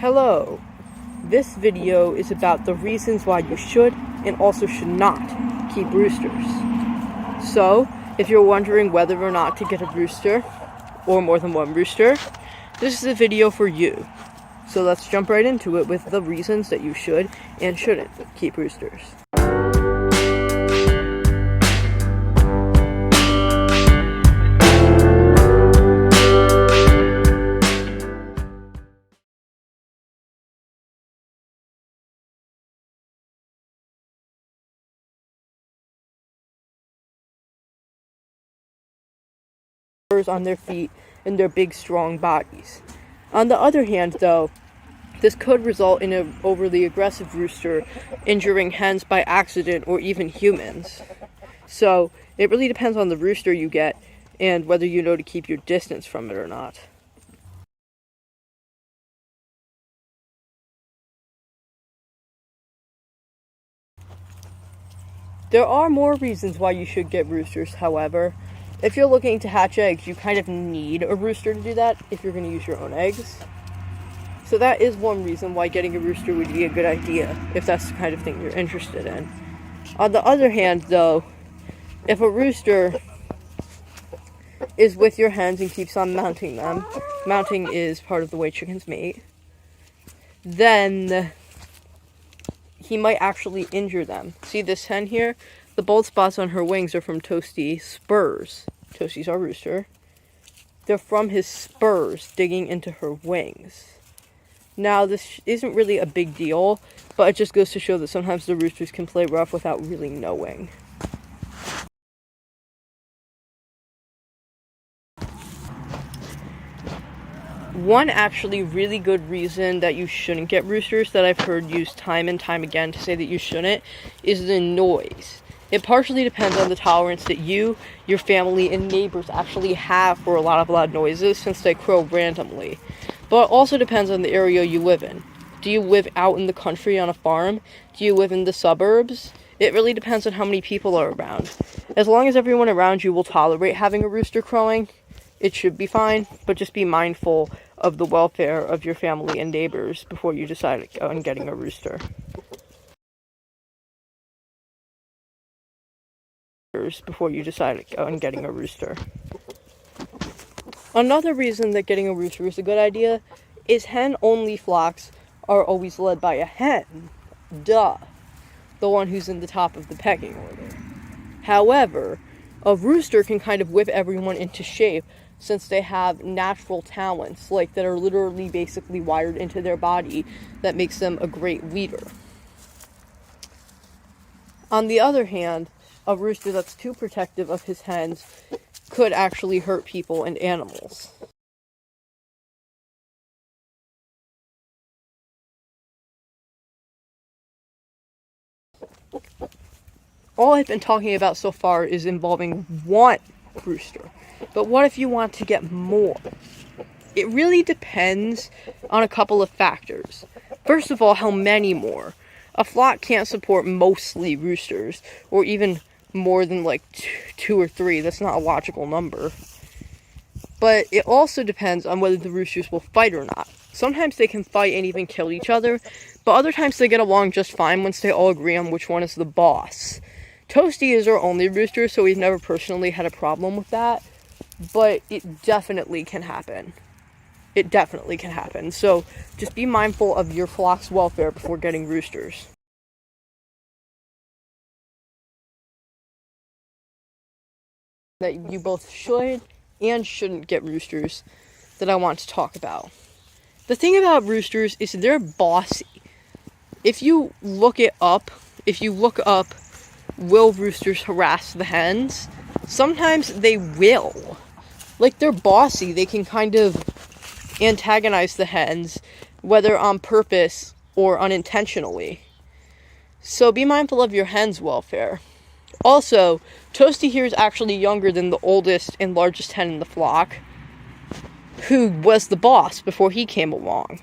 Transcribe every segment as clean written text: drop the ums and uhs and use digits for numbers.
Hello, this video is about the reasons why you should and also should not keep roosters. So, if you're wondering whether or not to get a rooster, or more than one rooster, this is a video for you. So let's jump right into it with the reasons that you should and shouldn't keep roosters. On their feet and their big strong bodies. On the other hand, though, this could result in an overly aggressive rooster injuring hens by accident or even humans. So it really depends on the rooster you get and whether you know to keep your distance from it or not. There are more reasons why you should get roosters, however. If you're looking to hatch eggs, you kind of need a rooster to do that if you're going to use your own eggs. So that is one reason why getting a rooster would be a good idea, if that's the kind of thing you're interested in. On the other hand, though, if a rooster is with your hens and keeps on mounting them, mounting is part of the way chickens mate, then he might actually injure them. See this hen here? The bald spots on her wings are from Toasty's spurs. Toasty's our rooster. They're from his spurs digging into her wings. Now, this isn't really a big deal, but it just goes to show that sometimes the roosters can play rough without really knowing. One actually really good reason that you shouldn't get roosters that I've heard used time and time again to say that you shouldn't is the noise. It partially depends on the tolerance that you, your family, and neighbors actually have for a lot of loud noises since they crow randomly. But it also depends on the area you live in. Do you live out in the country on a farm? Do you live in the suburbs? It really depends on how many people are around. As long as everyone around you will tolerate having a rooster crowing, it should be fine, but just be mindful of the welfare of your family and neighbors before you decide on getting a rooster. Another reason that getting a rooster is a good idea is hen-only flocks are always led by a hen. Duh. The one who's in the top of the pecking order. However, a rooster can kind of whip everyone into shape since they have natural talents, like that are literally basically wired into their body that makes them a great leader. On the other hand, a rooster that's too protective of his hens could actually hurt people and animals. All I've been talking about so far is involving one rooster. But what if you want to get more? It really depends on a couple of factors. First of all, how many more? A flock can't support mostly roosters, or even more than like two or three. That's not a logical number. But it also depends on whether the roosters will fight or not. Sometimes they can fight and even kill each other, but other times they get along just fine once they all agree on which one is the boss. Toasty is our only rooster, so we've never personally had a problem with that, but it definitely can happen. So just be mindful of your flock's welfare before getting roosters. That you both should and shouldn't get roosters that I want to talk about. The thing about roosters is they're bossy. If you look up, will roosters harass the hens? Sometimes they will. Like, they're bossy. They can kind of antagonize the hens, whether on purpose or unintentionally. So be mindful of your hen's welfare. Also, Toasty here is actually younger than the oldest and largest hen in the flock, who was the boss before he came along.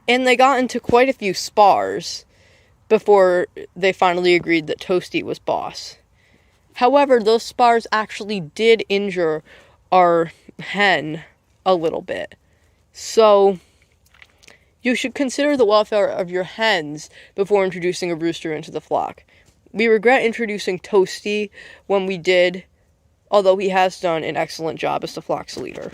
And they got into quite a few spars before they finally agreed that Toasty was boss. However, those spars actually did injure our hen a little bit. So You should consider the welfare of your hens before introducing a rooster into the flock. We regret introducing Toasty when we did, although he has done an excellent job as the flock's leader.